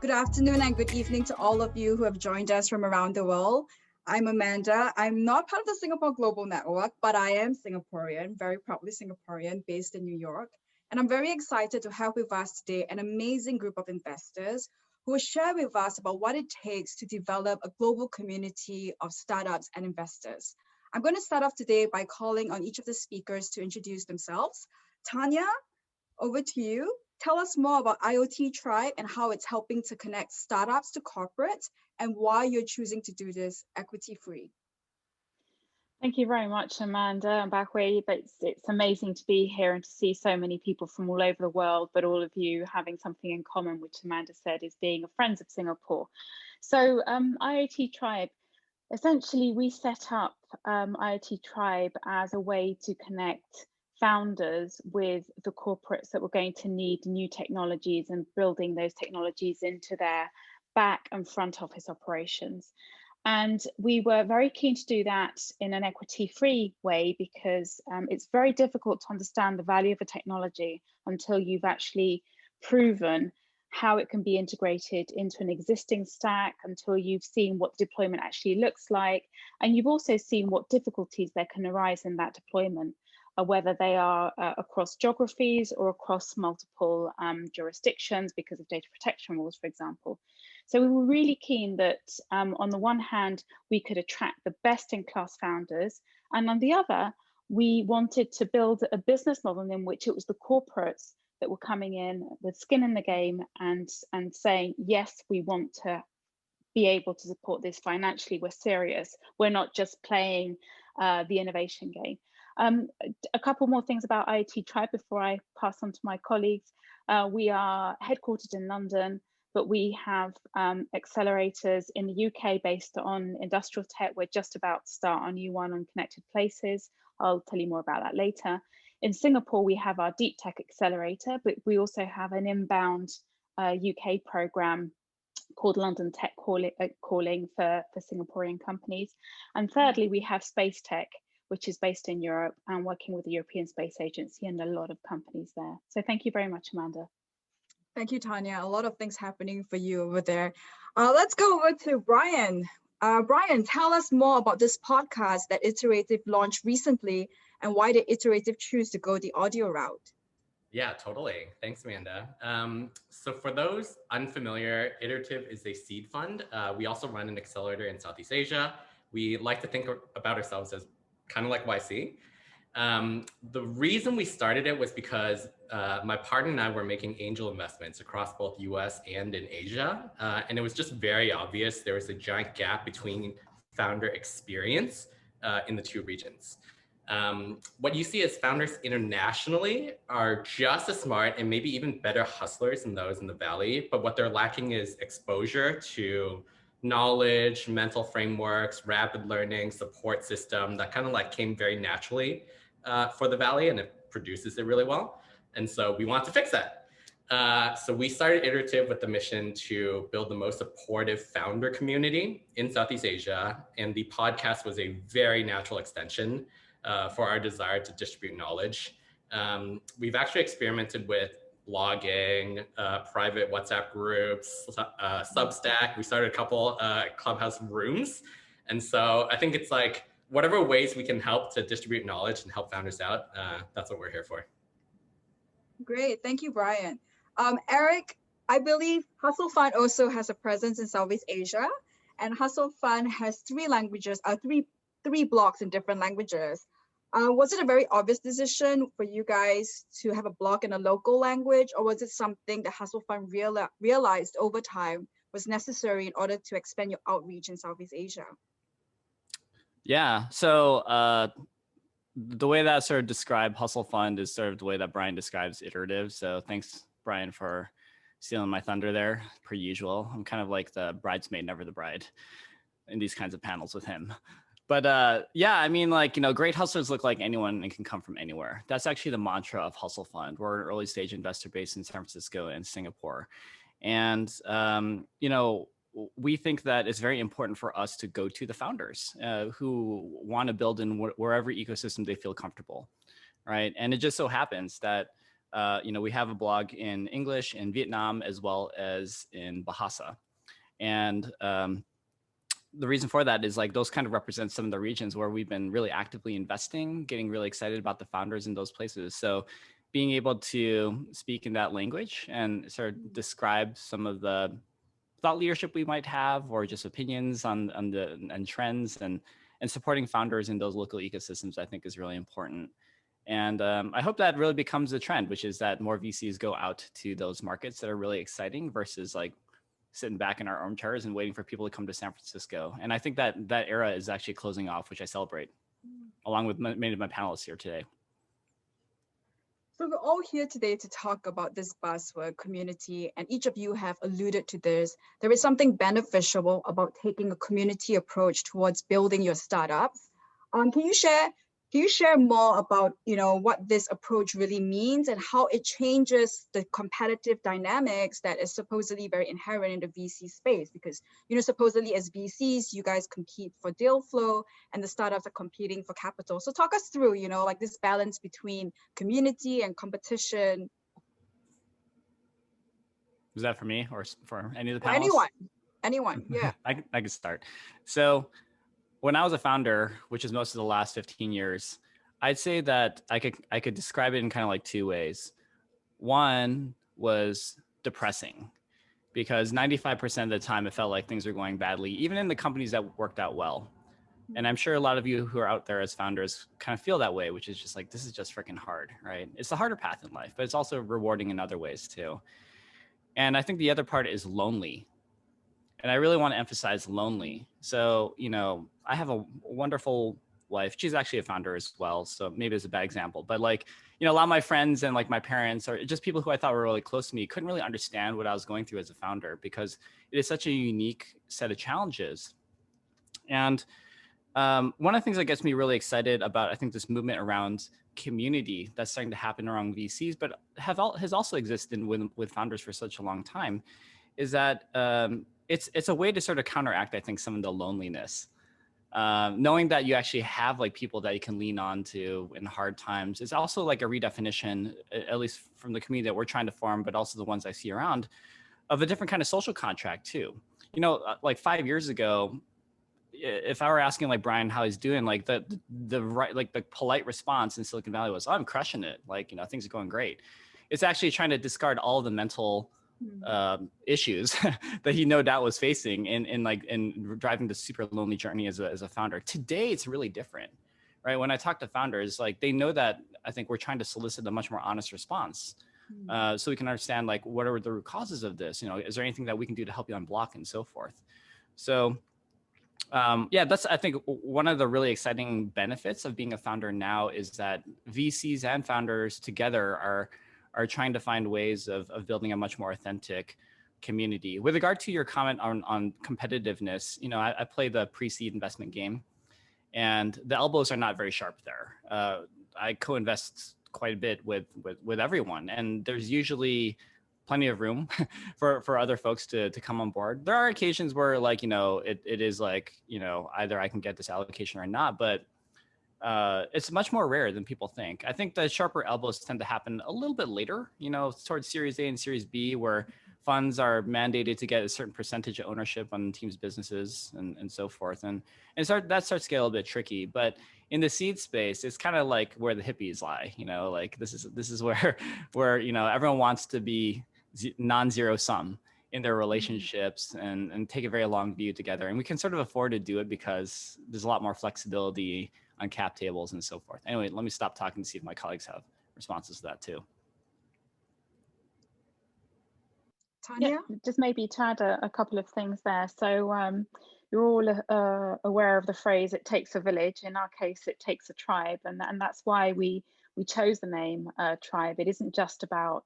Good afternoon and good evening to all of you who have joined us from around the world. I'm Amanda. I'm not part of the Singapore Global Network, but I am Singaporean, very proudly Singaporean, based in New York. And I'm very excited to have with us today an amazing group of investors who will share with us about what it takes to develop a global community of startups and investors. I'm going to start off today by calling on each of the speakers to introduce themselves. Tanya, over to you. Tell us more about IoT Tribe and how it's helping to connect startups to corporates and why you're choosing to do this equity free. Thank you very much, Amanda and Bakwe. It's amazing to be here and to see so many people from all over the world, but all of you having something in common, which Amanda said is being a friend of Singapore. So IoT Tribe, essentially we set up IoT Tribe as a way to connect founders with the corporates that were going to need new technologies and building those technologies into their back and front office operations. And we were very keen to do that in an equity-free way because it's very difficult to understand the value of a technology until you've actually proven how it can be integrated into an existing stack, until you've seen what the deployment actually looks like. And you've also seen what difficulties there can arise in that deployment, whether they are across geographies or across multiple jurisdictions because of data protection rules, for example. So we were really keen that on the one hand, we could attract the best in class founders. And on the other, we wanted to build a business model in which it was the corporates that were coming in with skin in the game and saying, yes, we want to be able to support this financially. We're serious. We're not just playing the innovation game. A couple more things about IoT Tribe before I pass on to my colleagues. We are headquartered in London, but we have accelerators in the UK based on industrial tech. We're just about to start our new one on connected places. I'll tell you more about that later. In Singapore, we have our deep tech accelerator, but we also have an inbound UK program called London Tech Calling for Singaporean companies. And thirdly, we have Space Tech, which is based in Europe and working with the European Space Agency and a lot of companies there. So thank you very much, Amanda. Thank you, Tanya. A lot of things happening for you over there. Let's go over to Brian. Brian, tell us more about this podcast that Iterative launched recently and why did Iterative choose to go the audio route? Yeah, totally. Thanks, Amanda. So for those unfamiliar, Iterative is a seed fund. We also run an accelerator in Southeast Asia. We like to think about ourselves as kind of like YC. The reason we started it was because my partner and I were making angel investments across both US and in Asia. And it was just very obvious there was a giant gap between founder experience in the two regions. What you see as founders internationally are just as smart and maybe even better hustlers than those in the Valley, but what they're lacking is exposure to knowledge, mental frameworks, rapid learning, support system that kind of like came very naturally for the Valley, and it produces it really well. And so we want to fix that. So we started Iterative with the mission to build the most supportive founder community in Southeast Asia. And the podcast was a very natural extension for our desire to distribute knowledge. We've actually experimented with blogging, private WhatsApp groups, Substack. We started a couple Clubhouse rooms. And so I think it's like, whatever ways we can help to distribute knowledge and help founders out, that's what we're here for. Great, thank you, Brian. Eric, I believe Hustle Fund also has a presence in Southeast Asia, and Hustle Fund has three blogs in different languages. Was it a very obvious decision for you guys to have a blog in a local language, or was it something that Hustle Fund realized over time was necessary in order to expand your outreach in Southeast Asia? Yeah, so the way that I sort of describe Hustle Fund is sort of the way that Brian describes Iterative. So thanks, Brian, for stealing my thunder there, per usual. I'm kind of like the bridesmaid, never the bride in these kinds of panels with him. But yeah, I mean, like, great hustlers look like anyone and can come from anywhere. That's actually the mantra of Hustle Fund. We're an early stage investor based in San Francisco and Singapore. And, we think that it's very important for us to go to the founders who want to build in wherever ecosystem they feel comfortable, right? And it just so happens that we have a blog in English, in Vietnam, as well as in Bahasa. And the reason for that is like those kind of represent some of the regions where we've been really actively investing, getting really excited about the founders in those places. So being able to speak in that language and sort of describe some of the thought leadership we might have, or just opinions on the trends, and supporting founders in those local ecosystems, I think is really important. And I hope that really becomes a trend, which is that more VCs go out to those markets that are really exciting versus like sitting back in our armchairs and waiting for people to come to San Francisco. And I think that era is actually closing off, which I celebrate, along with many of my panelists here today. So we're all here today to talk about this buzzword, community, and each of you have alluded to this. There is something beneficial about taking a community approach towards building your startups. Can you share more about what this approach really means and how it changes the competitive dynamics that is supposedly very inherent in the VC space? Because supposedly as VCs, you guys compete for deal flow and the startups are competing for capital. So talk us through, like this balance between community and competition. Was that for me or for any of the For panelists? anyone, yeah. I can start. So when I was a founder, which is most of the last 15 years, I'd say that I could describe it in kind of like two ways. One was depressing, because 95% of the time it felt like things were going badly, even in the companies that worked out well. And I'm sure a lot of you who are out there as founders kind of feel that way, which is just like, this is just freaking hard, right? It's the harder path in life, but it's also rewarding in other ways too. And I think the other part is lonely. And I really want to emphasize lonely. So, I have a wonderful wife. She's actually a founder as well. So maybe it's a bad example, but like, a lot of my friends and like my parents, or just people who I thought were really close to me, couldn't really understand what I was going through as a founder, because it is such a unique set of challenges. And one of the things that gets me really excited about, I think, this movement around community that's starting to happen around VCs, but has also existed with founders for such a long time, is that it's a way to sort of counteract, I think, some of the loneliness. Knowing that you actually have like people that you can lean on to in hard times. It's also like a redefinition, at least from the community that we're trying to form, but also the ones I see around, of a different kind of social contract too. Like 5 years ago, if I were asking like Brian how he's doing, like the right, like the polite response in Silicon Valley was, "Oh, I'm crushing it. Like, things are going great." It's actually trying to discard all the mental issues that he no doubt was facing in driving the super lonely journey as a founder. Today, it's really different, right? When I talk to founders, like they know that I think we're trying to solicit a much more honest response, so we can understand like what are the root causes of this. Is there anything that we can do to help you unblock and so forth? So that's, I think, one of the really exciting benefits of being a founder now, is that VCs and founders together are trying to find ways of building a much more authentic community. With regard to your comment on competitiveness, I play the pre-seed investment game, and the elbows are not very sharp there. I co-invest quite a bit with everyone, and there's usually plenty of room for other folks to come on board. There are occasions where like, it is like, either I can get this allocation or not, but it's much more rare than people think. I think the sharper elbows tend to happen a little bit later, towards Series A and Series B, where funds are mandated to get a certain percentage of ownership on teams' businesses and so forth. And that starts to get a little bit tricky. But in the seed space, it's kind of like where the hippies lie, like this is where everyone wants to be non-zero sum in their relationships and take a very long view together. And we can sort of afford to do it because there's a lot more flexibility on cap tables and so forth. Anyway, let me stop talking to see if my colleagues have responses to that too. Tanya? Yeah, just maybe to add a couple of things there. So you're all aware of the phrase, it takes a village. In our case, it takes a tribe. And that's why we chose the name Tribe. It isn't just about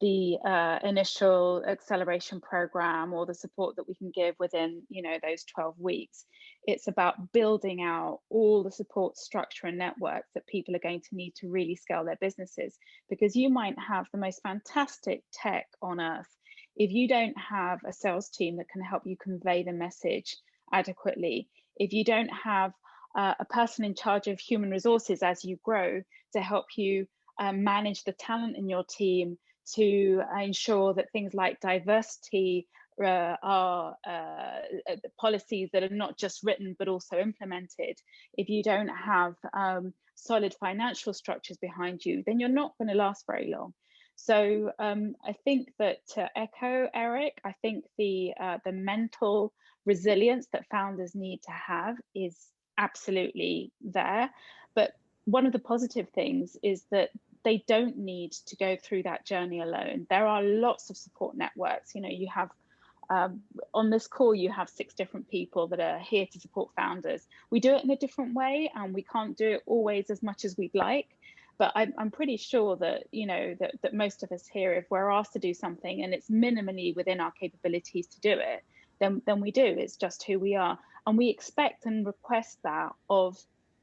the initial acceleration program or the support that we can give within those 12 weeks. It's about building out all the support structure and networks that people are going to need to really scale their businesses, because you might have the most fantastic tech on earth. If you don't have a sales team that can help you convey the message adequately, if you don't have a person in charge of human resources as you grow to help you manage the talent in your team, to ensure that things like diversity are policies that are not just written but also implemented, if you don't have solid financial structures behind you, then you're not going to last very long. So I think that, to echo Eric, I think the mental resilience that founders need to have is absolutely there. But one of the positive things is that they don't need to go through that journey alone. There are lots of support networks. You know, you have on this call, you have 6 different people that are here to support founders. We do it in a different way, and we can't do it always as much as we'd like. But I'm pretty sure that, you know, that most of us here, if we're asked to do something and it's minimally within our capabilities to do it, then we do. It's just who we are. And we expect and request that of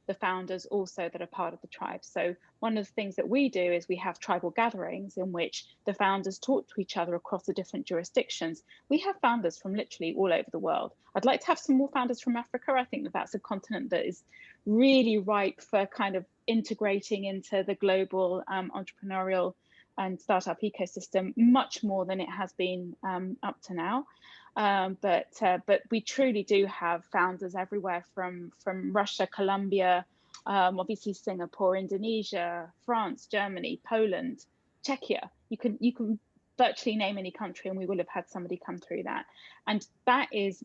the founders also that are part of the tribe. So one of the things that we do is we have tribal gatherings in which the founders talk to each other across the different jurisdictions. We have founders from literally all over the world. I'd like to have some more founders from Africa. I think that that's a continent that is really ripe for kind of integrating into the global entrepreneurial and startup ecosystem much more than it has been up to now. But we truly do have founders everywhere from Russia, Colombia, obviously Singapore, Indonesia, France, Germany, Poland, Czechia. You can virtually name any country and we will have had somebody come through that. And that is,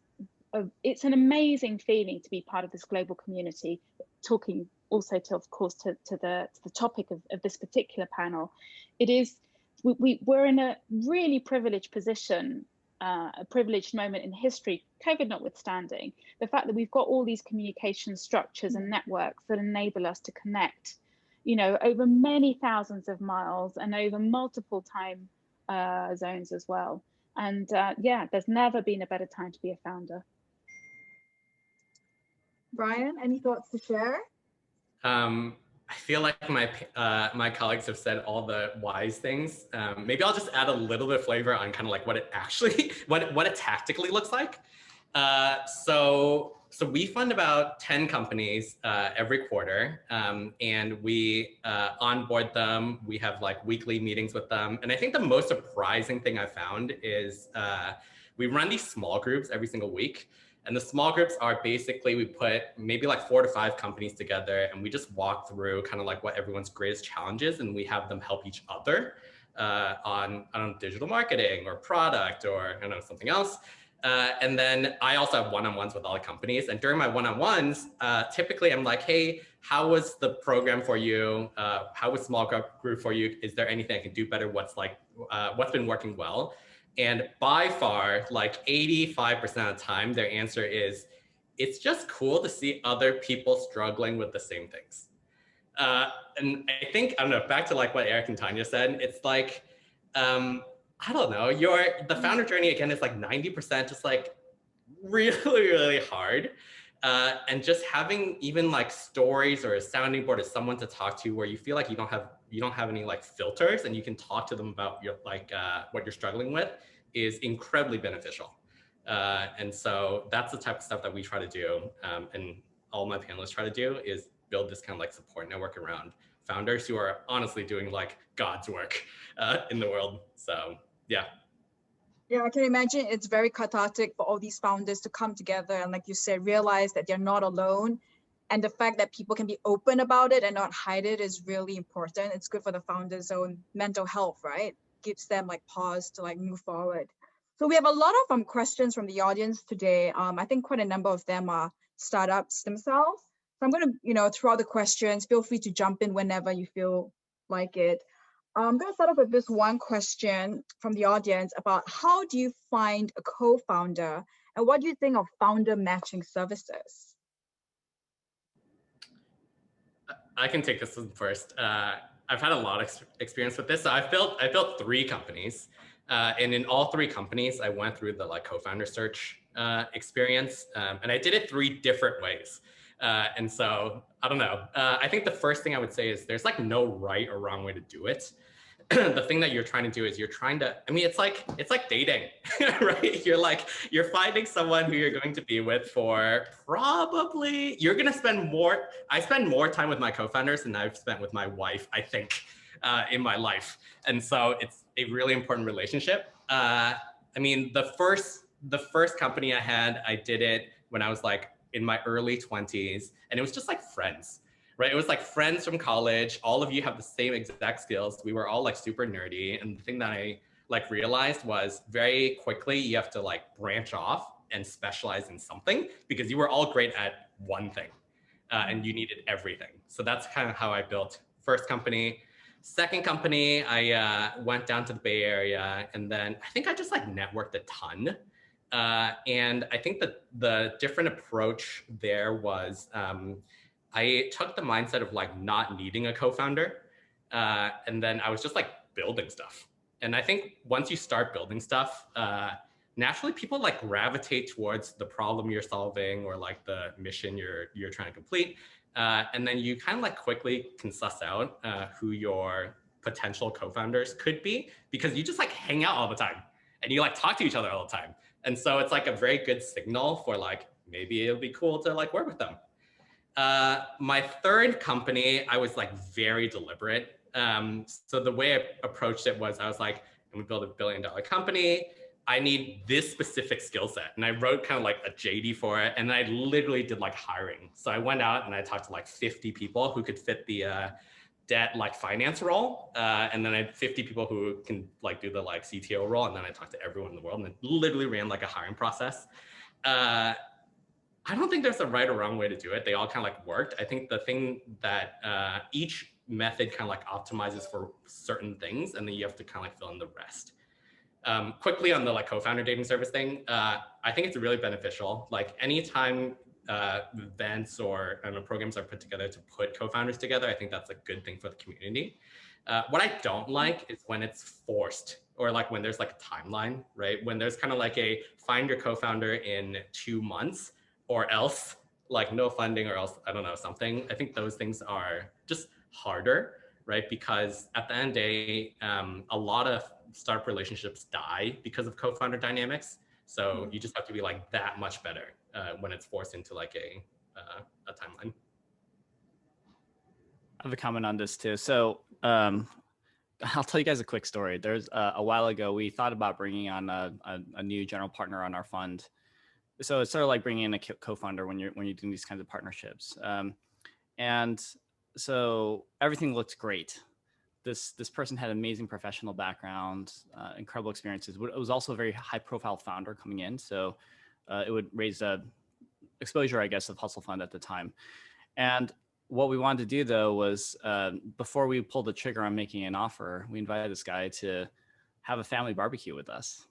it's an amazing feeling to be part of this global community. Talking also to, of course, to the topic of this particular panel, it is, we're in a really privileged position, a privileged moment in history, COVID notwithstanding, the fact that we've got all these communication structures and networks that enable us to connect, you know, over many thousands of miles and over multiple time zones as well. And yeah, there's never been a better time to be a founder. Brian, any thoughts to share? I feel like my colleagues have said all the wise things. Maybe I'll just add a little bit of flavor on kind of like what it actually, what it tactically looks like. So we fund about 10 companies every quarter, and we onboard them. We have like weekly meetings with them. And I think the most surprising thing I found is we run these small groups every single week. And the small groups are basically, we put maybe like 4 to 5 companies together and we just walk through kind of like what everyone's greatest challenges, and we have them help each other on digital marketing or product or something else. And then I also have one-on-ones with all the companies. And during my one-on-ones, typically I'm like, hey, how was the program for you? How was small group for you? Is there anything I can do better? What's been working well? And by far, like 85% of the time, their answer is, it's just cool to see other people struggling with the same things. And I think, I don't know, back to like what Eric and Tanya said, it's like, I don't know, the founder journey again is like 90% just like really, really hard. And just having even like stories or a sounding board or someone to talk to where you feel like you don't have any like filters and you can talk to them about your what you're struggling with is incredibly beneficial. And so that's the type of stuff that we try to do. And all my panelists try to do is build this kind of like support network around founders who are honestly doing like God's work in the world. So yeah. Yeah, I can imagine it's very cathartic for all these founders to come together and, like you said, realize that they're not alone. And the fact that people can be open about it and not hide it is really important. It's good for the founders' own mental health, right? Gives them like pause to like move forward. So we have a lot of questions from the audience today. I think quite a number of them are startups themselves. So I'm going to, throw out the questions. Feel free to jump in whenever you feel like it. I'm going to start off with this one question from the audience about how do you find a co-founder and what do you think of founder matching services? I can take this one first. I've had a lot of experience with this. So I built 3 companies, and in all 3 companies, I went through the like co-founder search experience, and I did it 3 different ways. And so I don't know. I think the first thing I would say is there's like no right or wrong way to do it. The thing that you're trying to do is it's like dating, right? You're finding someone who you're going to be with for probably, I spend more time with my co-founders than I've spent with my wife, I think, in my life. And so it's a really important relationship. I mean, the first company I had, I did it when I was like in my early 20s, and it was just like friends, right? It was like friends from college. All of you have the same exact skills. We were all like super nerdy. And the thing that I like realized was very quickly, you have to like branch off and specialize in something because you were all great at one thing and you needed everything. So that's kind of how I built first company. Second company, I went down to the Bay Area, and then I think I just like networked a ton. And I think that the different approach there was I took the mindset of like not needing a co-founder. And then I was just like building stuff. And I think once you start building stuff, naturally people like gravitate towards the problem you're solving or like the mission you're trying to complete. And then you kind of like quickly can suss out who your potential co-founders could be because you just like hang out all the time and you like talk to each other all the time. And so it's like a very good signal for like, maybe it'll be cool to like work with them. My third company, I was like very deliberate. So the way I approached it was I was like, I'm gonna build $1 billion company. I need this specific skill set. And I wrote kind of like a JD for it. And I literally did like hiring. So I went out and I talked to like 50 people who could fit the debt like finance role. And then I had 50 people who can like do the like CTO role. And then I talked to everyone in the world and it literally ran like a hiring process. I don't think there's a right or wrong way to do it. They all kind of like worked. I think the thing that each method kind of like optimizes for certain things, and then you have to kind of like fill in the rest. Quickly on the like co-founder dating service thing, I think it's really beneficial. Like anytime events or programs are put together to put co-founders together, I think that's a good thing for the community. What I don't like is when it's forced or like when there's like a timeline, right? When there's kind of like a find your co-founder in 2 months or else like no funding or else, I don't know, something. I think those things are just harder, right? Because at the end of the day, a lot of startup relationships die because of co-founder dynamics. So you just have to be like that much better when it's forced into like a timeline. I have a comment on this too. So I'll tell you guys a quick story. There's a while ago, we thought about bringing on a new general partner on our fund. So it's sort of like bringing in a co-founder when you're doing these kinds of partnerships. And so everything looked great. This person had amazing professional background, incredible experiences. It was also a very high profile founder coming in. So it would raise exposure, I guess, of Hustle Fund at the time. And what we wanted to do though was before we pulled the trigger on making an offer, we invited this guy to have a family barbecue with us.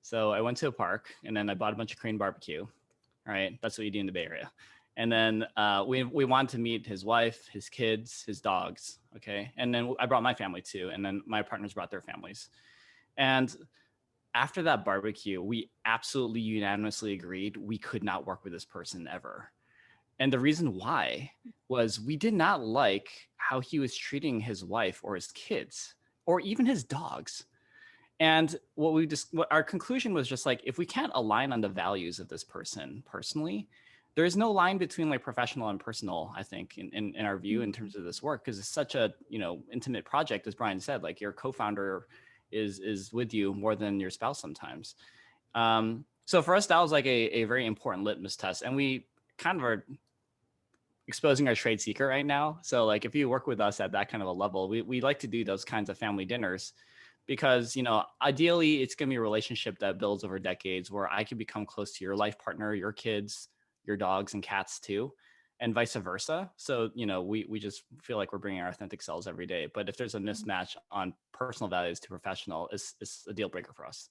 So I went to a park and then I bought a bunch of Korean barbecue. All right, that's what you do in the Bay Area. And then we wanted to meet his wife, his kids, his dogs. Okay, and then I brought my family too, and then my partners brought their families. And after that barbecue, we absolutely unanimously agreed we could not work with this person ever. And the reason why was we did not like how he was treating his wife or his kids or even his dogs. And what our conclusion was just like, if we can't align on the values of this person personally, there is no line between like professional and personal, I think, in our view, in terms of this work, because it's such a, intimate project, as Brian said, like your co-founder is with you more than your spouse sometimes. So for us, that was like a very important litmus test. And we kind of are exposing our trade secret right now. So like, if you work with us at that kind of a level, we like to do those kinds of family dinners because, ideally it's going to be a relationship that builds over decades where I can become close to your life partner, your kids, your dogs and cats too, and vice versa. So, we just feel like we're bringing our authentic selves every day. But if there's a mismatch on personal values to professional, it's a deal breaker for us.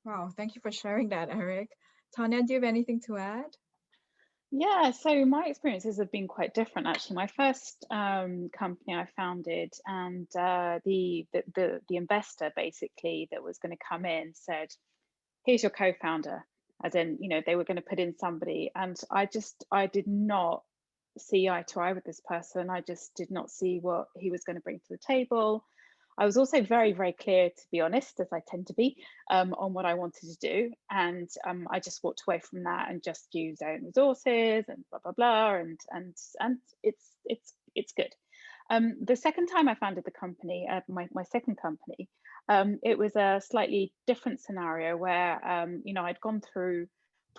Wow, thank you for sharing that, Eric. Tanya, do you have anything to add? Yeah, so my experiences have been quite different actually. My first company I founded, and the investor basically that was going to come in said, "Here's your co-founder," as in, they were going to put in somebody, and I did not see eye to eye with this person. I just did not see what he was going to bring to the table. I was also very, very clear, to be honest, as I tend to be, on what I wanted to do. And I just walked away from that and just used own resources and blah, blah, blah. And it's good. The second time I founded the company, my second company, it was a slightly different scenario where, you know, I'd gone through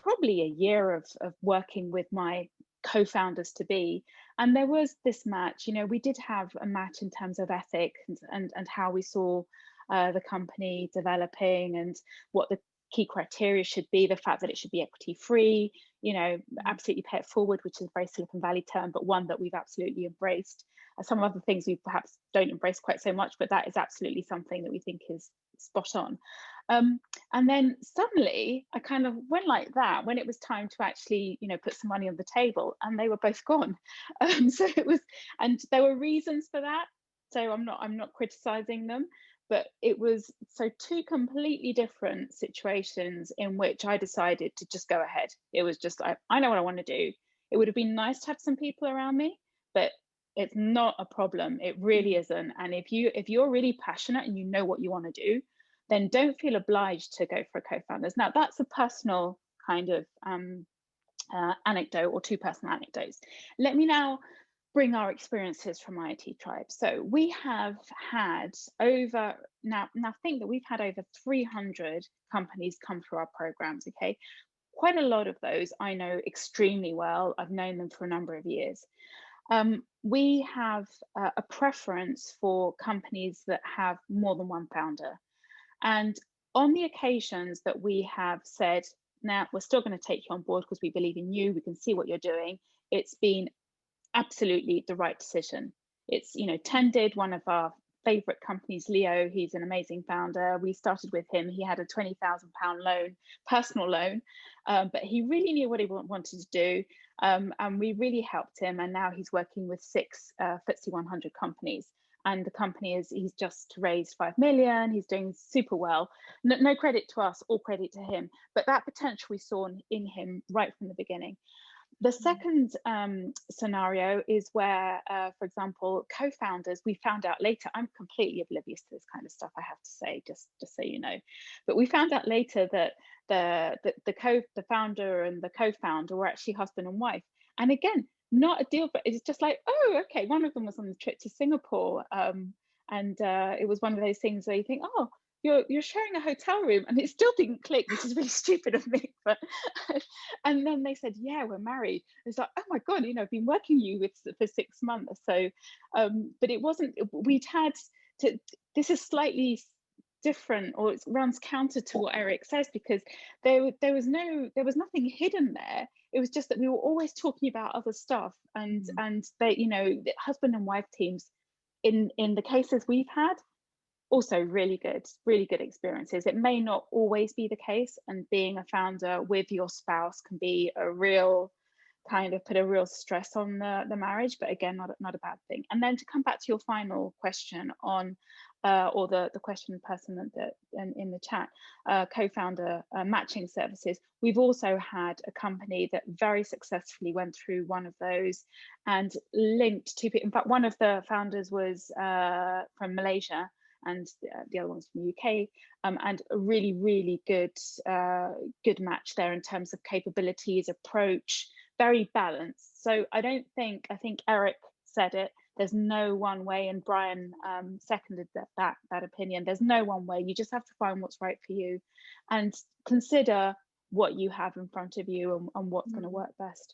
probably a year of working with my co-founders to be, and there was this match. You know, we did have a match in terms of ethics and how we saw the company developing and what the key criteria should be, the fact that it should be equity free, you know, absolutely pay it forward, which is a very Silicon Valley term, but one that we've absolutely embraced. Some other things we perhaps don't embrace quite so much, but that is absolutely something that we think is spot on. And then suddenly I kind of went like that when it was time to actually, you know, put some money on the table, and they were both gone. So it was, and there were reasons for that. So I'm not criticizing them, but it was so two completely different situations in which I decided to just go ahead. It was just, I know what I want to do. It would have been nice to have some people around me, but it's not a problem. It really isn't. And if you're really passionate and you know what you want to do, then don't feel obliged to go for a co-founders. Now that's a personal kind of anecdote, or two personal anecdotes. Let me now bring our experiences from IoT Tribe. So we have had over, now I think that we've had over 300 companies come through our programs, okay? Quite a lot of those I know extremely well. I've known them for a number of years. We have a preference for companies that have more than one founder. And on the occasions that we have said, now we're still going to take you on board because we believe in you, we can see what you're doing, it's been absolutely the right decision. It's, you know, Tended, one of our favorite companies, Leo, he's an amazing founder. We started with him. He had a £20,000 loan, personal loan, but he really knew what he wanted to do. And we really helped him. And now he's working with 6 FTSE 100 companies. And the company he's just raised 5 million. He's doing super well. No credit to us, all credit to him. But that potential we saw in him right from the beginning. The second scenario is where, for example, co-founders, we found out later, I'm completely oblivious to this kind of stuff, I have to say, just so you know, but we found out later that the founder and the co-founder were actually husband and wife. And again, not a deal, but it's just like, oh, okay, one of them was on the trip to Singapore. And it was one of those things where you think, oh, you're sharing a hotel room, and it still didn't click, which is really stupid of me. But and then they said, yeah, we're married. It's like, oh my god, you know, I've been working you for 6 months. So but it wasn't, we'd had to, this is slightly different, or it runs counter to what Eric says, because there was nothing hidden there. It was just that we were always talking about other stuff, and they, you know, the husband and wife teams in the cases we've had, also really good experiences. It may not always be the case, and being a founder with your spouse can be a real kind of put a real stress on the marriage, but again, not a bad thing. And then to come back to your final question on or the question person that in the chat, co-founder matching services, we've also had a company that very successfully went through one of those and linked to, in fact, one of the founders was from Malaysia, and the other one's from the UK, and a really good match there in terms of capabilities, approach, very balanced. So I think Eric said it, there's no one way, and Brian seconded that opinion. There's no one way. You just have to find what's right for you and consider what you have in front of you and what's going to work best.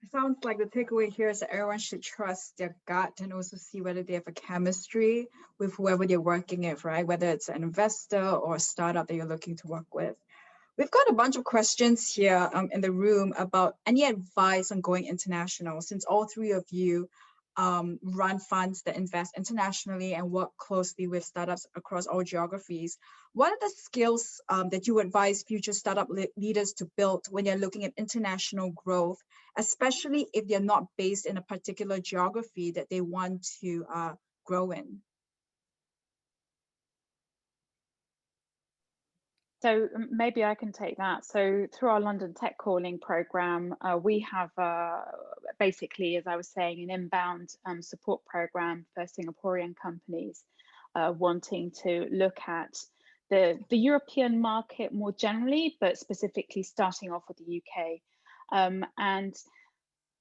It sounds like the takeaway here is that everyone should trust their gut and also see whether they have a chemistry with whoever they're working with, right? Whether it's an investor or a startup that you're looking to work with. We've got a bunch of questions here in the room about any advice on going international, since all three of you run funds that invest internationally and work closely with startups across all geographies. What are the skills that you advise future startup leaders to build when they're looking at international growth, especially if they're not based in a particular geography that they want to grow in? So maybe I can take that. So through our London Tech Calling program, we have basically, as I was saying, an inbound support program for Singaporean companies wanting to look at the European market more generally, but specifically starting off with the UK. And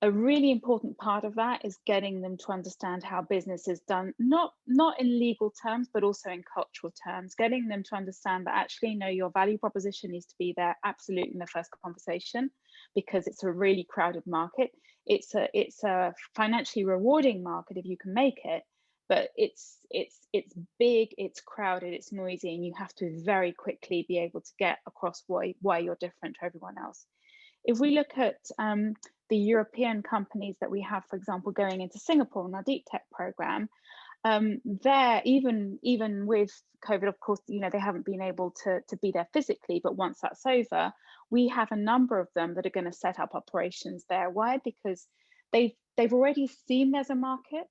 a really important part of that is getting them to understand how business is done, not in legal terms, but also in cultural terms, getting them to understand that actually, no, your value proposition needs to be there absolutely in the first conversation, because it's a really crowded market. It's a financially rewarding market if you can make it, but it's big, it's crowded, it's noisy, and you have to very quickly be able to get across why you're different to everyone else. If we look at the European companies that we have, for example, going into Singapore in our Deep Tech program, there, even with COVID, of course, you know, they haven't been able to be there physically, but once that's over, we have a number of them that are going to set up operations there. Why? Because they've already seen there's a market.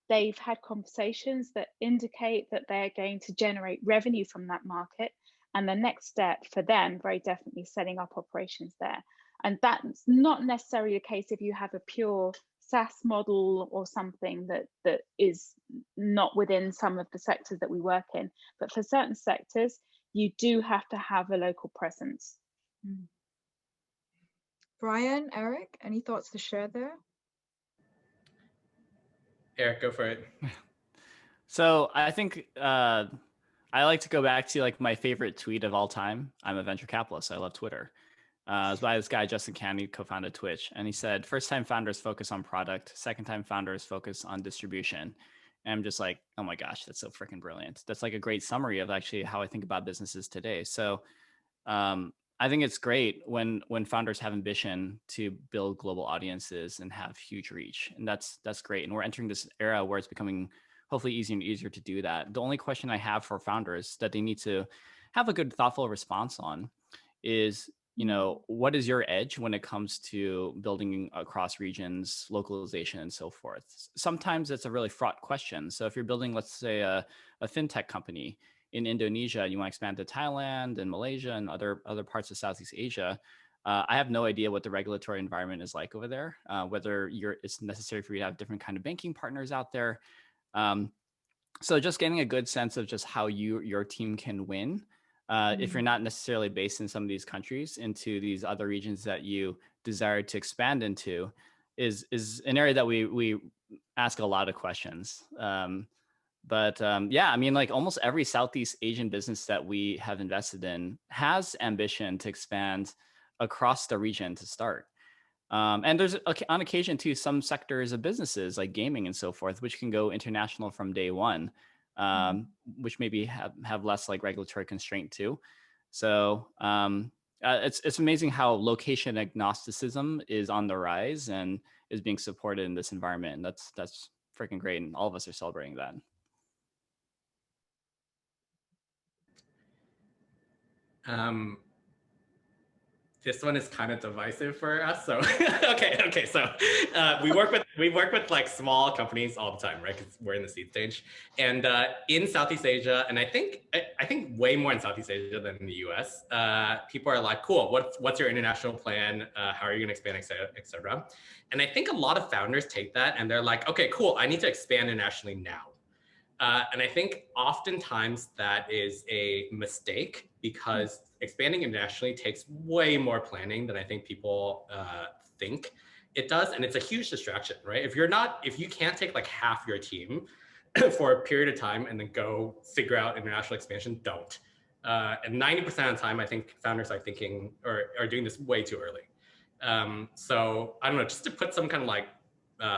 They've had conversations that indicate that they're going to generate revenue from that market. And the next step for them, very definitely setting up operations there. And that's not necessarily the case if you have a pure SaaS model or something that is not within some of the sectors that we work in. But for certain sectors, you do have to have a local presence. Brian, Eric, any thoughts to share there? Eric, go for it. So I think I like to go back to like my favorite tweet of all time. I'm a venture capitalist. I love Twitter. It was by this guy, Justin Canny, co-founded Twitch. And he said, first time founders focus on product. Second time founders focus on distribution. And I'm just like, oh my gosh, that's so freaking brilliant. That's like a great summary of actually how I think about businesses today. So I think it's great when founders have ambition to build global audiences and have huge reach. And that's great. And we're entering this era where it's becoming hopefully easier and easier to do that. The only question I have for founders that they need to have a good, thoughtful response on is, you know, what is your edge when it comes to building across regions, localization, and so forth? Sometimes it's a really fraught question. So if you're building, let's say, a fintech company in Indonesia, you want to expand to Thailand and Malaysia and other parts of Southeast Asia, I have no idea what the regulatory environment is like over there, whether it's necessary for you to have different kind of banking partners out there. So just getting a good sense of just how your team can win. If you're not necessarily based in some of these countries, into these other regions that you desire to expand into, is an area that we ask a lot of questions. Yeah, I mean, like almost every Southeast Asian business that we have invested in has ambition to expand across the region to start. And there's on occasion too, some sectors of businesses like gaming and so forth, which can go international from day one. Which maybe have less like regulatory constraint too. So it's amazing how location agnosticism is on the rise and is being supported in this environment. And that's freaking great. And all of us are celebrating that. This one is kind of divisive for us. So okay. So we work with like small companies all the time, right? Because we're in the seed stage, and in Southeast Asia, and I think way more in Southeast Asia than in the US. People are like, cool. What's your international plan? How are you going to expand, et cetera? And I think a lot of founders take that and they're like, okay, cool. I need to expand internationally now. And I think oftentimes that is a mistake because expanding internationally takes way more planning than I think people think it does. And it's a huge distraction, right? If you can't take like half your team for a period of time and then go figure out international expansion, don't. And 90% of the time, I think founders are thinking or are doing this way too early. So I don't know, just to put some kind of like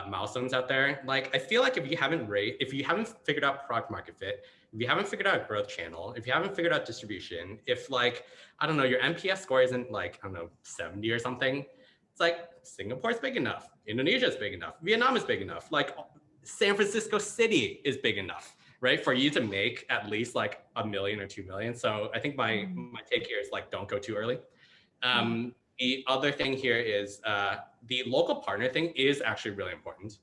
milestones out there. Like, I feel like if you haven't figured out product market fit, if you haven't figured out a growth channel, if you haven't figured out distribution, if like, I don't know, your NPS score isn't like, I don't know, 70 or something, it's like Singapore's big enough, Indonesia is big enough, Vietnam is big enough, like San Francisco City is big enough, right? For you to make at least like 1 million or 2 million. So I think my take here is like, don't go too early. The other thing here is the local partner thing is actually really important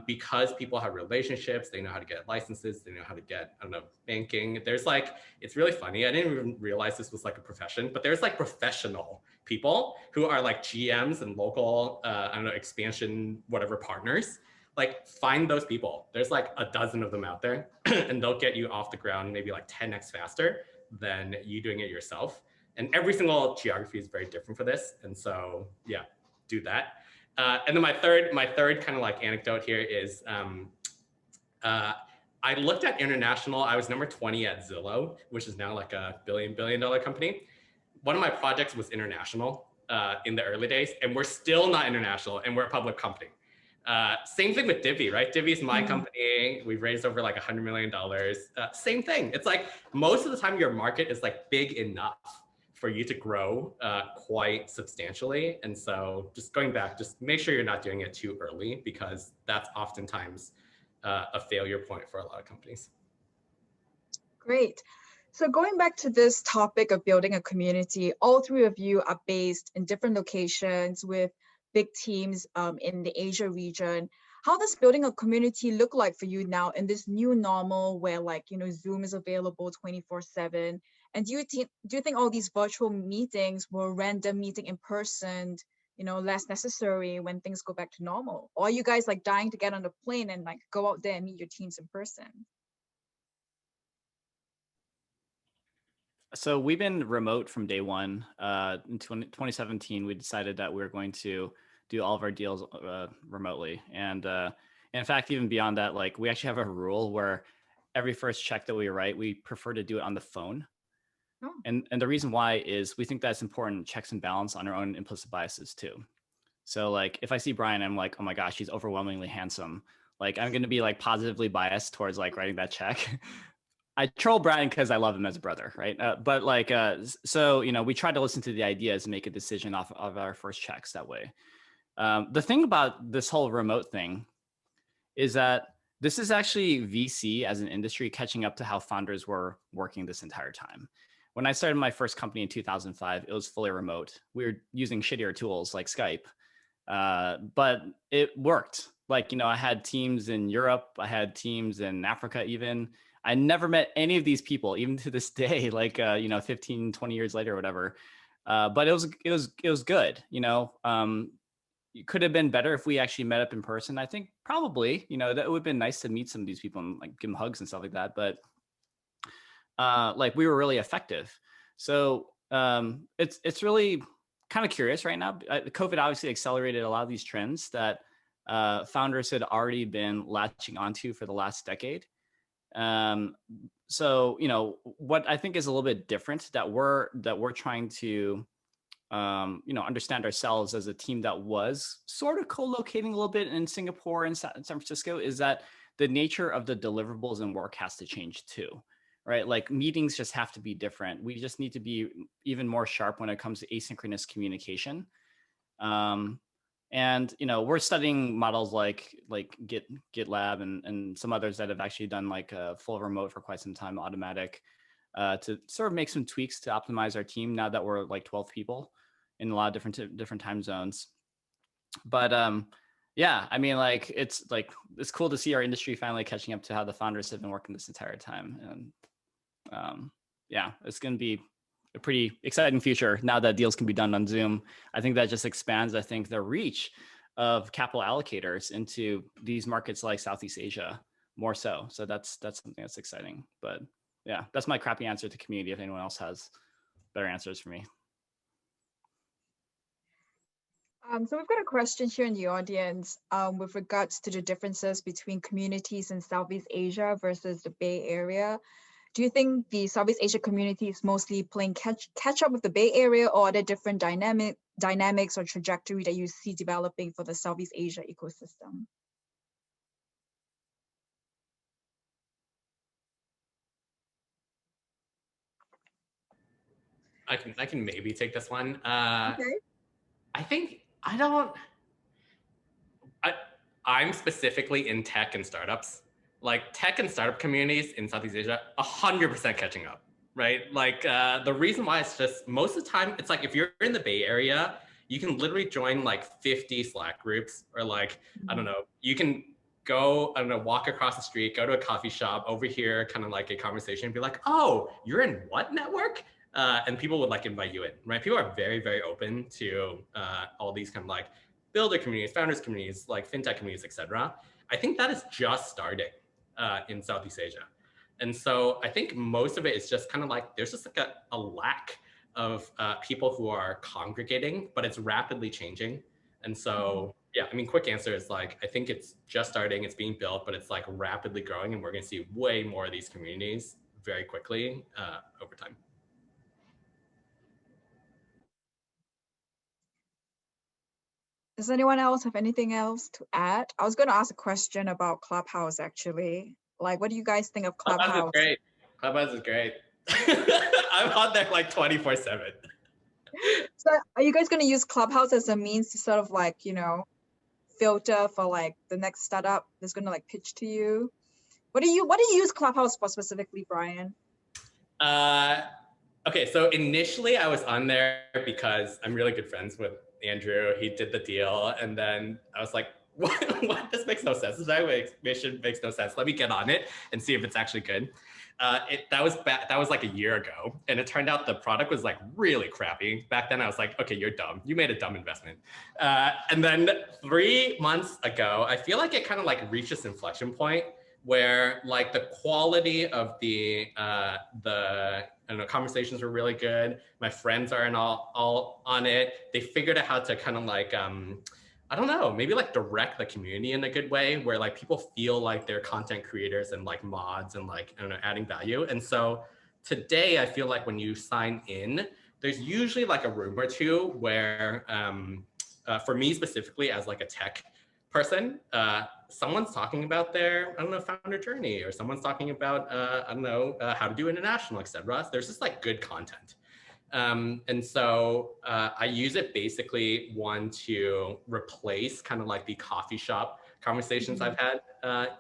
because people have relationships, they know how to get licenses, they know how to get, I don't know, banking. There's like, it's really funny. I didn't even realize this was like a profession, but there's like professional people who are like GMs and local, I don't know, expansion, whatever partners. Like find those people. There's like a dozen of them out there and they'll get you off the ground maybe like 10x faster than you doing it yourself. And every single geography is very different for this. And so, yeah, do that. And then my third kind of like anecdote here is I looked at international. I was number 20 at Zillow, which is now like a billion dollar company. One of my projects was international in the early days, and we're still not international, and we're a public company. Same thing with Divvy, right? Divvy is my company. We've raised over like $100 million. Same thing. It's like most of the time your market is like big enough for you to grow quite substantially. And so just going back, just make sure you're not doing it too early, because that's oftentimes a failure point for a lot of companies. Great. So going back to this topic of building a community, all three of you are based in different locations with big teams in the Asia region. How does building a community look like for you now in this new normal where, like, you know, Zoom is available 24/7? And do you think all these virtual meetings will render meeting in person, you know, less necessary when things go back to normal? Or are you guys like dying to get on a plane and like go out there and meet your teams in person? So we've been remote from day one. In 2017, we decided that we were going to do all of our deals remotely. And in fact, even beyond that, like we actually have a rule where every first check that we write, we prefer to do it on the phone. Oh. And the reason why is we think that's important, checks and balance on our own implicit biases too. So like if I see Brian, I'm like, oh my gosh, he's overwhelmingly handsome. Like I'm going to be like positively biased towards like writing that check. I troll Brian because I love him as a brother, right? But like, so, you know, we try to listen to the ideas and make a decision off of our first checks that way. The thing about this whole remote thing is that this is actually VC as an industry catching up to how founders were working this entire time. When I started my first company in 2005, it was fully remote. We were using shittier tools like Skype, but it worked. Like, you know, I had teams in Europe, I had teams in Africa even. I never met any of these people, even to this day, like, you know, 15, 20 years later or whatever. But it was good, you know. It could have been better if we actually met up in person. I think probably, you know, that would have been nice to meet some of these people and like give them hugs and stuff like that. But like we were really effective. So it's really kind of curious right now. COVID obviously accelerated a lot of these trends that founders had already been latching onto for the last decade. So, you know, what I think is a little bit different that we're trying to, you know, understand ourselves as a team that was sort of co-locating a little bit in Singapore and San Francisco is that the nature of the deliverables and work has to change too, right? Like meetings just have to be different. We just need to be even more sharp when it comes to asynchronous communication. And, you know, we're studying models like GitLab and some others that have actually done like a full remote for quite some time, automatic, to sort of make some tweaks to optimize our team now that we're like 12 people in a lot of different time zones. But yeah, I mean, like it's cool to see our industry finally catching up to how the founders have been working this entire time. And yeah, it's going to be a pretty exciting future now that deals can be done on Zoom. I think that just expands, I think, the reach of capital allocators into these markets like Southeast Asia more so. So that's something that's exciting. But yeah, that's my crappy answer to community. If anyone else has better answers for me. So we've got a question here in the audience with regards to the differences between communities in Southeast Asia versus the Bay Area. Do you think the Southeast Asia community is mostly playing catch up with the Bay Area, or are there different dynamics or trajectory that you see developing for the Southeast Asia ecosystem? I can maybe take this one. Okay. I think I'm specifically in tech and startups. Like tech and startup communities in Southeast Asia, 100% catching up, right? Like the reason why it's just most of the time, it's like if you're in the Bay Area, you can literally join like 50 Slack groups or like, I don't know, you can go, I don't know, walk across the street, go to a coffee shop, overhear kind of like a conversation and be like, oh, you're in what network? And people would like invite you in, right? People are very, very open to all these kind of like builder communities, founders communities, like fintech communities, etc. I think that is just starting in Southeast Asia. And so I think most of it is just kind of like, there's just like a lack of people who are congregating, but it's rapidly changing. And so Yeah, I mean, quick answer is like, I think it's just starting, it's being built, but it's like rapidly growing, and we're going to see way more of these communities very quickly over time. Does anyone else have anything else to add? I was going to ask a question about Clubhouse, actually. Like, what do you guys think of Clubhouse Clubhouse? is great. Clubhouse is great. I'm on there like 24/7. So are you guys going to use Clubhouse as a means to sort of like, you know, filter for like the next startup that's going to like pitch to you? What do you use Clubhouse for specifically, Brian? Okay, so initially I was on there because I'm really good friends with Andrew. He did the deal, and then I was like, what? This makes no sense. This mission makes no sense. Let me get on it and see if it's actually good. That was like a year ago, and it turned out the product was like really crappy. Back then I was like, okay, you're dumb. You made a dumb investment. And then 3 months ago, I feel like it kind of like reached this inflection point where like the quality of the I don't know, conversations were really good. My friends are all on it. They figured out how to kind of like I don't know, maybe like direct the community in a good way where like people feel like they're content creators and like mods and like, I don't know, adding value. And so today I feel like when you sign in, there's usually like a room or two where for me specifically as like a tech person, someone's talking about their, I don't know, founder journey, or someone's talking about, I don't know, how to do international, etc. There's just like good content. And so I use it basically, one, to replace kind of like the coffee shop conversations I've had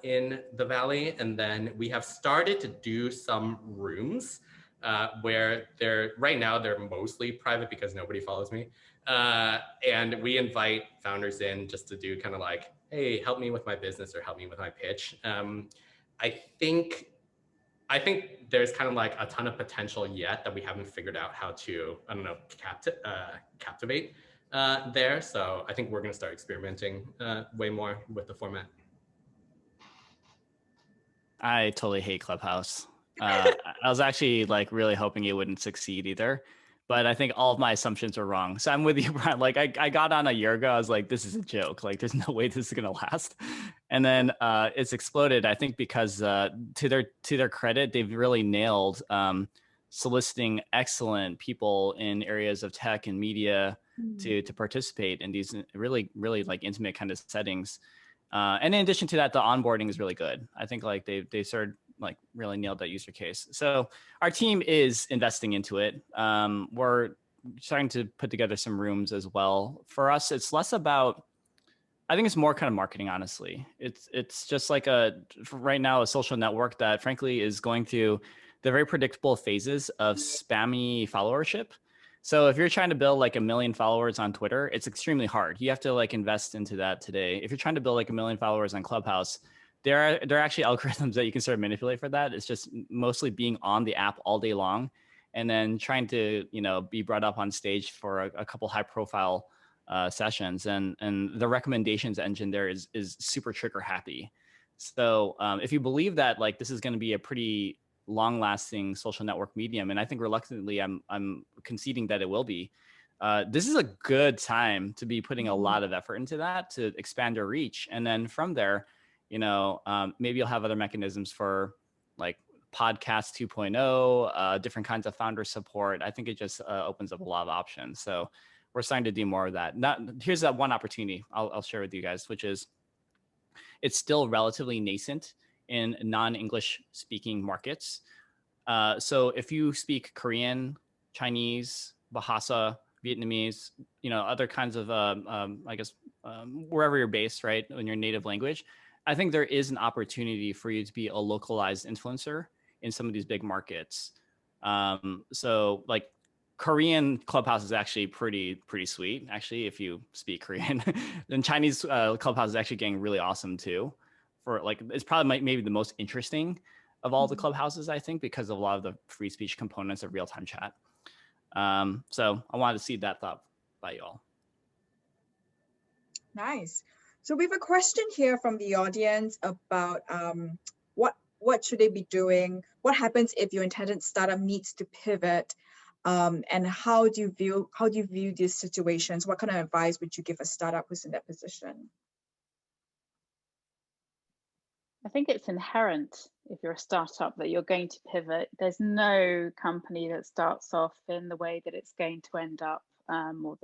in the Valley. And then we have started to do some rooms where right now they're mostly private because nobody follows me. And we invite founders in just to do kind of like, hey, help me with my business or help me with my pitch. I think there's kind of like a ton of potential yet that we haven't figured out how to, I don't know, captivate there. So I think we're going to start experimenting way more with the format. I totally hate Clubhouse. I was actually like really hoping it wouldn't succeed either, but I think all of my assumptions were wrong. So I'm with you, Brian. Like I got on a year ago. I was like, this is a joke. Like there's no way this is gonna last. And then it's exploded. I think because to their credit, they've really nailed soliciting excellent people in areas of tech and media to participate in these really like intimate kind of settings. And in addition to that, the onboarding is really good. I think like they started like really nailed that user case. So our team is investing into it. We're starting to put together some rooms as well. For us, it's less about, I think it's more kind of marketing, honestly. It's just like right now, a social network that frankly is going through the very predictable phases of spammy followership. So if you're trying to build like 1 million followers on Twitter, it's extremely hard. You have to like invest into that today. If you're trying to build like 1 million followers on Clubhouse, there are actually algorithms that you can sort of manipulate for that. It's just mostly being on the app all day long and then trying to, you know, be brought up on stage for a couple high profile sessions. And the recommendations engine there is super trigger happy. So if you believe that like this is going to be a pretty long-lasting social network medium, and I think reluctantly I'm conceding that it will be. This is a good time to be putting a lot of effort into that to expand your reach, and then from there, you know, maybe you'll have other mechanisms for like podcast 2.0, different kinds of founder support. I think it just opens up a lot of options. So we're starting to do more of that. Here's that one opportunity I'll share with you guys, which is it's still relatively nascent in non-English speaking markets. So if you speak Korean, Chinese, Bahasa, Vietnamese, you know, other kinds of, I guess, wherever you're based, right, in your native language, I think there is an opportunity for you to be a localized influencer in some of these big markets. So like Korean Clubhouse is actually pretty sweet, actually, if you speak Korean. Then Chinese Clubhouse is actually getting really awesome too. For like, it's probably maybe the most interesting of all the Clubhouses, I think, because of a lot of the free speech components of real-time chat. So I wanted to see that thought by y'all. Nice. So we have a question here from the audience about what should they be doing? What happens if your intended startup needs to pivot? And how do you view these situations? What kind of advice would you give a startup who's in that position? I think it's inherent if you're a startup that you're going to pivot. There's no company that starts off in the way that it's going to end up, or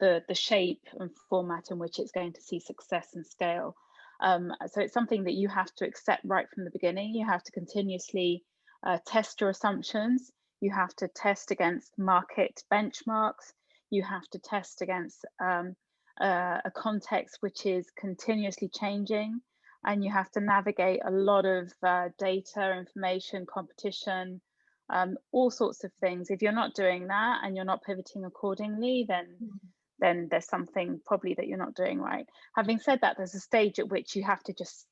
the shape and format in which it's going to see success and scale. So it's something that you have to accept right from the beginning. You have to continuously test your assumptions. You have to test against market benchmarks. You have to test against a context which is continuously changing. And you have to navigate a lot of data, information, competition, all sorts of things. If you're not doing that and you're not pivoting accordingly, then there's something probably that you're not doing right. Having said that, there's a stage at which you have to just,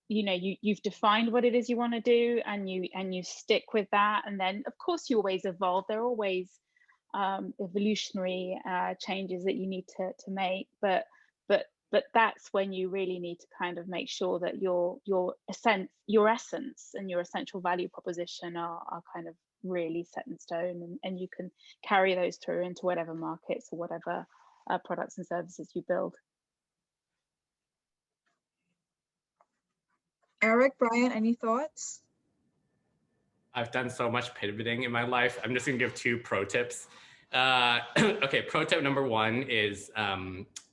you've defined what it is you want to do, and you stick with that. And then of course you always evolve. There are always evolutionary changes that you need to make, but that's when you really need to kind of make sure that your essence and your essential value proposition are kind of really set in stone, and you can carry those through into whatever markets or whatever products and services you build. Eric, Brian, any thoughts? I've done so much pivoting in my life. I'm just gonna give 2 pro tips. Okay, pro tip number 1 is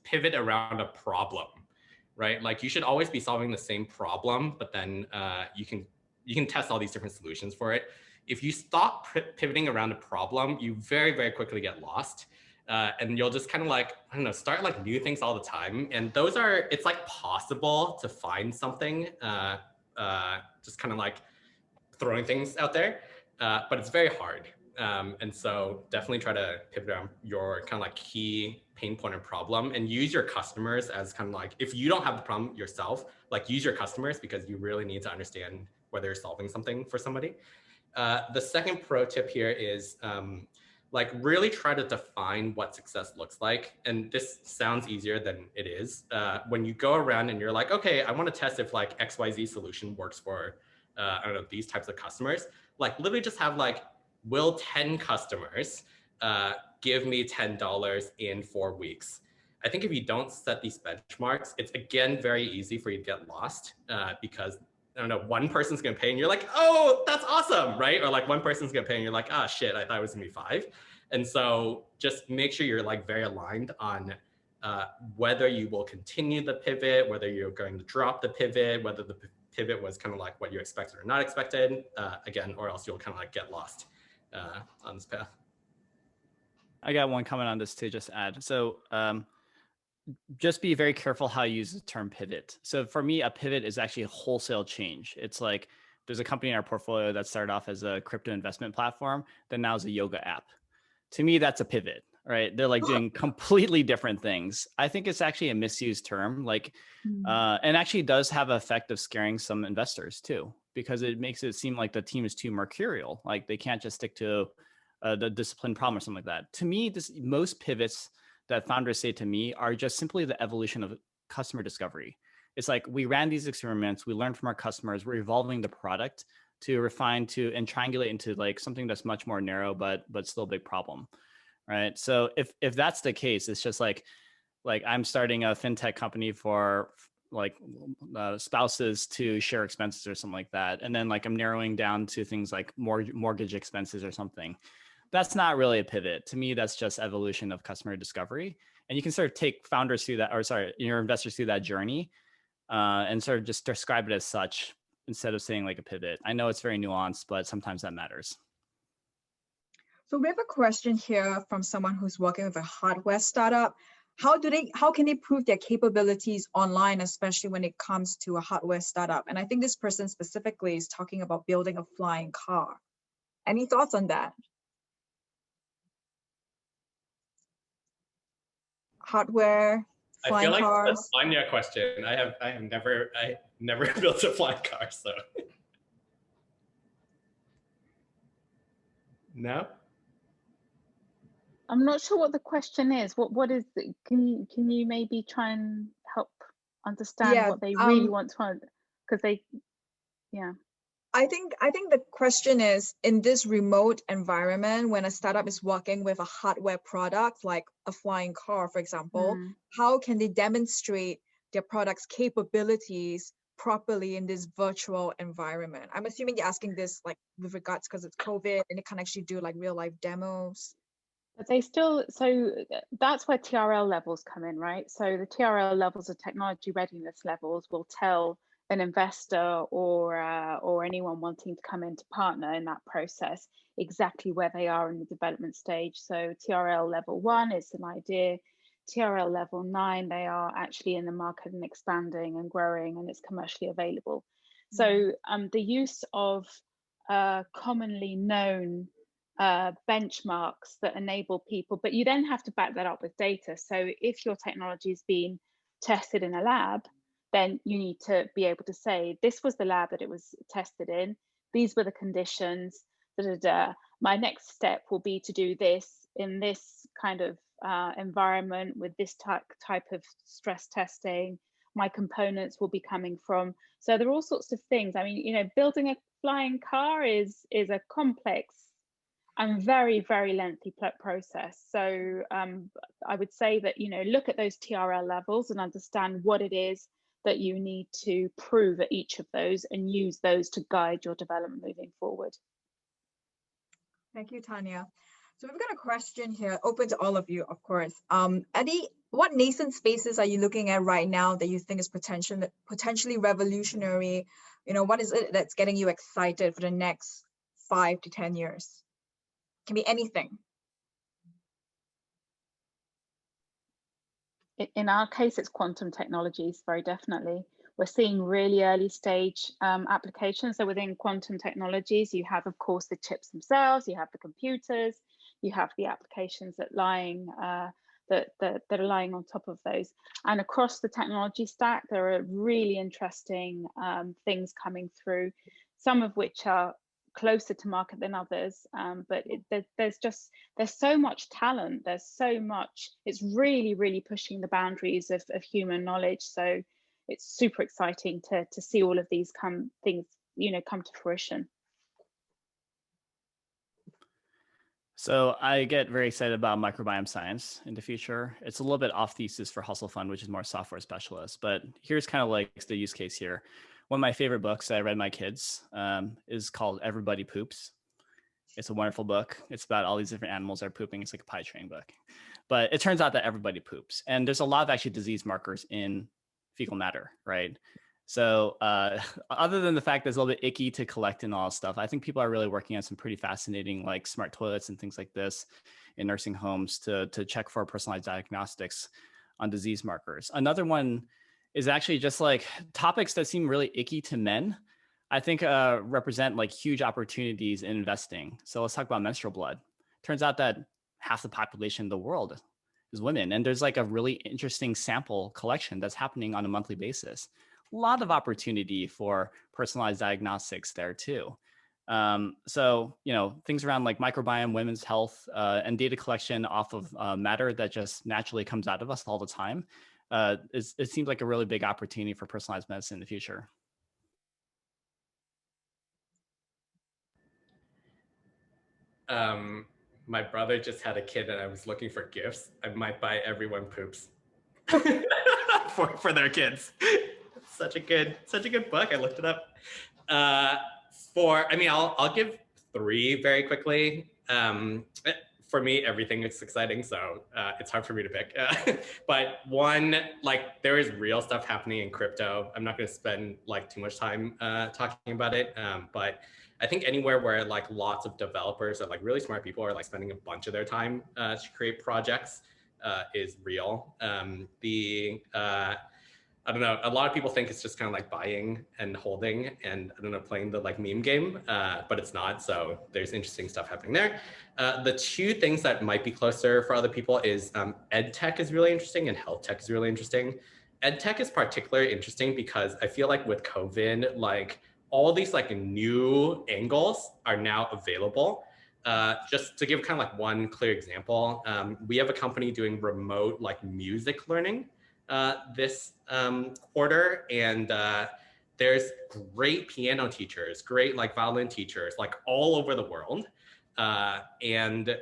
pivot around a problem, right? Like you should always be solving the same problem, but then you can test all these different solutions for it. If you stop pivoting around a problem, you very, very quickly get lost. And you'll just kind of like, I don't know, start like new things all the time. And it's like possible to find something, just kind of like throwing things out there, but it's very hard. And so definitely try to pivot around your kind of like key pain point or problem, and use your customers as kind of like, if you don't have the problem yourself, like use your customers, because you really need to understand whether you're solving something for somebody. The second pro tip here is like really try to define what success looks like. And this sounds easier than it is. When you go around and you're like, okay, I want to test if like XYZ solution works for, I don't know, these types of customers, like literally just have like, will 10 customers give me $10 in 4 weeks? I think if you don't set these benchmarks, it's again very easy for you to get lost because, I don't know, one person's gonna pay and you're like, oh, that's awesome, right? Or like one person's gonna pay and you're like, ah, shit, I thought it was gonna be 5. And so just make sure you're like very aligned on whether you will continue the pivot, whether you're going to drop the pivot, whether the pivot was kind of like what you expected or not expected, again, or else you'll kind of like get lost on this path. I got one comment on this to just add. So just be very careful how you use the term pivot. So for me, a pivot is actually a wholesale change. It's like there's a company in our portfolio that started off as a crypto investment platform that now is a yoga app. To me, that's a pivot, right? They're like doing completely different things. I think it's actually a misused term, like, and actually does have an effect of scaring some investors too, because it makes it seem like the team is too mercurial. Like they can't just stick to the disciplined problem or something like that. To me, most pivots that founders say to me are just simply the evolution of customer discovery. It's like we ran these experiments, we learned from our customers, we're evolving the product to refine to and triangulate into like something that's much more narrow, but still a big problem, right? So if that's the case, it's just like I'm starting a fintech company for like spouses to share expenses or something like that, and then like I'm narrowing down to things like mortgage expenses or something. That's not really a pivot. To me, that's just evolution of customer discovery. And you can sort of take founders through that, or sorry, your investors through that journey and sort of just describe it as such instead of saying like a pivot. I know it's very nuanced, but sometimes that matters. So we have a question here from someone who's working with a hardware startup. How can they prove their capabilities online, especially when it comes to a hardware startup? And I think this person specifically is talking about building a flying car. Any thoughts on that? Hardware, flying cars. I feel like that's an Anya question. I have never built a flying car, so no. I'm not sure what the question is. What is it? Can you maybe try and help understand what they really want to? Because they, yeah. I think the question is, in this remote environment, when a startup is working with a hardware product like a flying car, for example, how can they demonstrate their product's capabilities properly in this virtual environment? I'm assuming you're asking this like with regards because it's COVID and they can't actually do like real life demos. But they still, so that's where TRL levels come in, right? So the TRL levels, or technology readiness levels, will tell an investor or anyone wanting to come in to partner in that process exactly where they are in the development stage. So TRL level 1 is an idea. TRL level 9, they are actually in the market and expanding and growing, and it's commercially available. So the use of commonly known benchmarks that enable people, but you then have to back that up with data. So if your technology is being tested in a lab, then you need to be able to say, this was the lab that it was tested in, these were the conditions, my next step will be to do this in this kind of environment with this type of stress testing. My components will be coming from. So there are all sorts of things. I mean, building a flying car is a complex and very, very lengthy process. So I would say that, look at those TRL levels and understand what it is that you need to prove at each of those and use those to guide your development moving forward. Thank you, Tanya. So we've got a question here, open to all of you, of course. Eddie, what nascent spaces are you looking at right now that you think is potentially revolutionary? What is it that's getting you excited for the next 5 to 10 years? Can be anything. In our case, it's quantum technologies, very definitely. We're seeing really early stage applications. So within quantum technologies, you have, of course, the chips themselves, you have the computers, you have the applications that are lying on top of those. And across the technology stack, there are really interesting things coming through, some of which are closer to market than others, but there's so much talent, there's so much, it's really pushing the boundaries of human knowledge. So it's super exciting to see all of these come to fruition. So I get very excited about microbiome science in the future. It's a little bit off thesis for Hustle Fund, which is more software specialist, but here's kind of like the use case here. One of my favorite books I read my kids is called Everybody Poops. It's a wonderful book. It's about all these different animals that are pooping. It's like a pie train book. But it turns out that everybody poops. And there's a lot of actually disease markers in fecal matter, right? So other than the fact that it's a little bit icky to collect and all that stuff, I think people are really working on some pretty fascinating like smart toilets and things like this in nursing homes to check for personalized diagnostics on disease markers. Another one is actually just like topics that seem really icky to men, I think represent like huge opportunities in investing. So let's talk about menstrual blood. Turns out that half the population of the world is women. And there's like a really interesting sample collection that's happening on a monthly basis. A lot of opportunity for personalized diagnostics there too. So, things around like microbiome, women's health, and data collection off of matter that just naturally comes out of us all the time. It seems like a really big opportunity for personalized medicine in the future. My brother just had a kid and I was looking for gifts. I might buy Everyone Poops for their kids. Such a good book. I looked it up. I'll give 3 very quickly. For me, everything is exciting, so it's hard for me to pick. But one, like there is real stuff happening in crypto. I'm not going to spend like too much time talking about it, but I think anywhere where like lots of developers or like really smart people are like spending a bunch of their time to create projects is real. I don't know, a lot of people think it's just kind of like buying and holding and I don't know, playing the like meme game, but it's not. So there's interesting stuff happening there. The 2 things that might be closer for other people is EdTech is really interesting and Healthtech is really interesting. EdTech is particularly interesting because I feel like with COVID, like all these like new angles are now available. Just to give kind of like one clear example, we have a company doing remote like music learning this quarter, and there's great piano teachers, great like violin teachers, like all over the world. And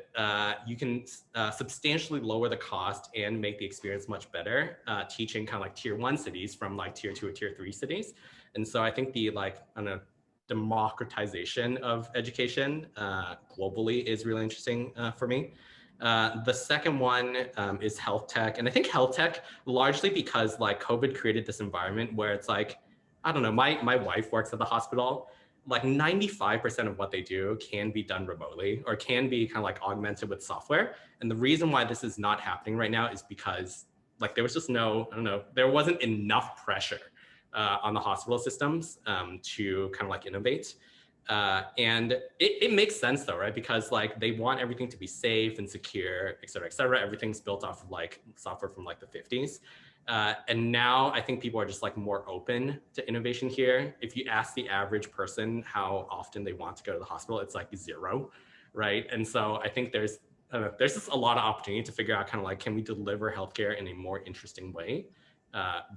you can substantially lower the cost and make the experience much better teaching kind of like tier 1 cities from like tier 2 or tier 3 cities. And so I think the like, I don't know, democratization of education globally is really interesting for me. The second one is health tech. And I think health tech largely because like COVID created this environment where it's like, I don't know, my wife works at the hospital. Like 95% of what they do can be done remotely or can be kind of like augmented with software. And the reason why this is not happening right now is because like there was just no, I don't know, there wasn't enough pressure on the hospital systems to kind of like innovate. And it makes sense though, right? Because like they want everything to be safe and secure, et cetera, et cetera. Everything's built off of like software from like the 50s. And now I think people are just like more open to innovation here. If you ask the average person how often they want to go to the hospital, it's like 0, right? And so I think there's just a lot of opportunity to figure out kind of like, can we deliver healthcare in a more interesting way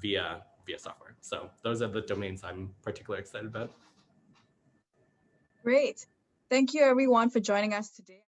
via software? So those are the domains I'm particularly excited about. Great. Thank you everyone for joining us today.